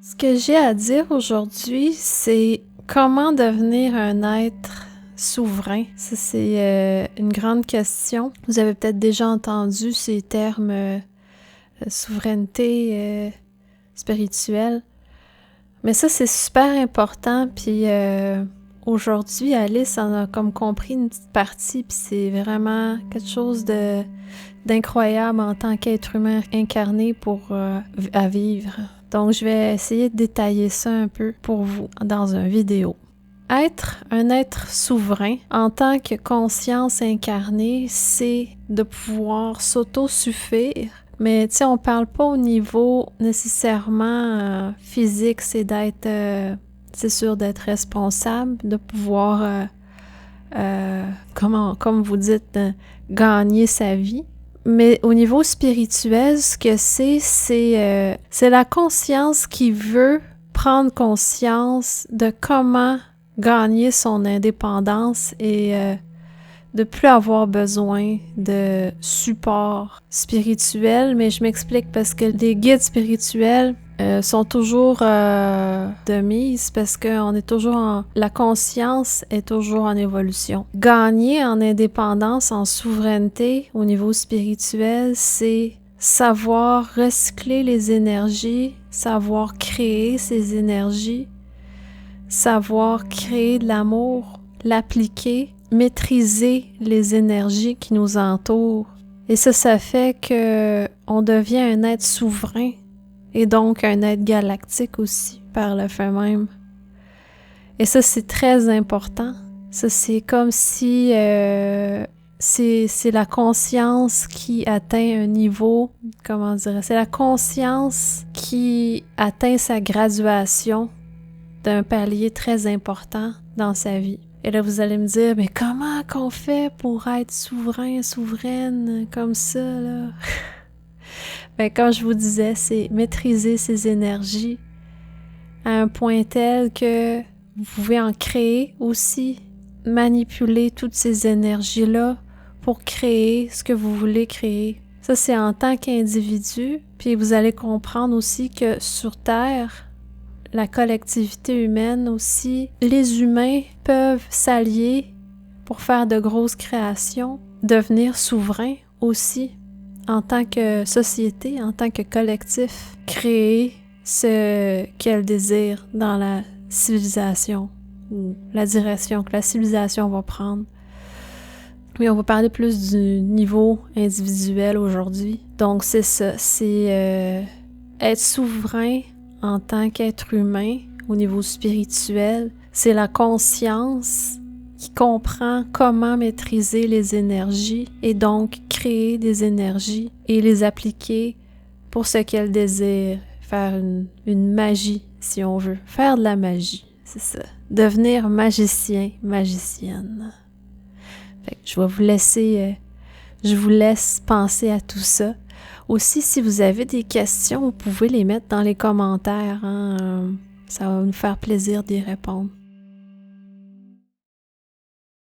Ce que j'ai à dire aujourd'hui, c'est comment devenir un être souverain. Ça, c'est une grande question. Vous avez peut-être déjà entendu ces termes souveraineté spirituelle. Mais ça, c'est super important. Puis aujourd'hui, Alice en a comme compris une petite partie. Puis c'est vraiment quelque chose d'incroyable en tant qu'être humain incarné à vivre. Donc, je vais essayer de détailler ça un peu pour vous dans une vidéo. Être un être souverain en tant que conscience incarnée, c'est de pouvoir s'autosuffire. Mais tu sais, on parle pas au niveau nécessairement physique, c'est d'être, c'est sûr, d'être responsable, de pouvoir, comme vous dites, gagner sa vie. Mais au niveau spirituel, ce que c'est la conscience qui veut prendre conscience de comment gagner son indépendance et de plus avoir besoin de support spirituel. Mais je m'explique parce que les guides spirituels sont toujours de mise parce que la conscience est toujours en évolution. Gagner en indépendance, en souveraineté au niveau spirituel, c'est savoir recycler les énergies, savoir créer ces énergies, savoir créer de l'amour, l'appliquer, maîtriser les énergies qui nous entourent. Et ça fait que on devient un être souverain et donc un être galactique aussi, par le fait même. Et ça, c'est très important. Ça, c'est comme si c'est la conscience qui atteint un niveau, comment dire, c'est la conscience qui atteint sa graduation d'un palier très important dans sa vie. Et là, vous allez me dire, mais comment qu'on fait pour être souverain, souveraine, comme ça, là? Ben, comme je vous disais, c'est maîtriser ses énergies à un point tel que vous pouvez en créer aussi, manipuler toutes ces énergies-là pour créer ce que vous voulez créer. Ça, c'est en tant qu'individu, puis vous allez comprendre aussi que sur Terre, la collectivité humaine aussi, les humains peuvent s'allier pour faire de grosses créations, devenir souverains aussi en tant que société, en tant que collectif, créer ce qu'elle désire dans la civilisation ou la direction que la civilisation va prendre. Mais on va parler plus du niveau individuel aujourd'hui. Donc c'est ça, c'est être souverain en tant qu'être humain au niveau spirituel. C'est la conscience qui comprend comment maîtriser les énergies et donc créer des énergies et les appliquer pour ce qu'elle désire. Faire une magie, si on veut. Faire de la magie, c'est ça. Devenir magicien, magicienne. Fait que je vous laisse penser à tout ça. Aussi, si vous avez des questions, vous pouvez les mettre dans les commentaires. Hein? Ça va nous faire plaisir d'y répondre.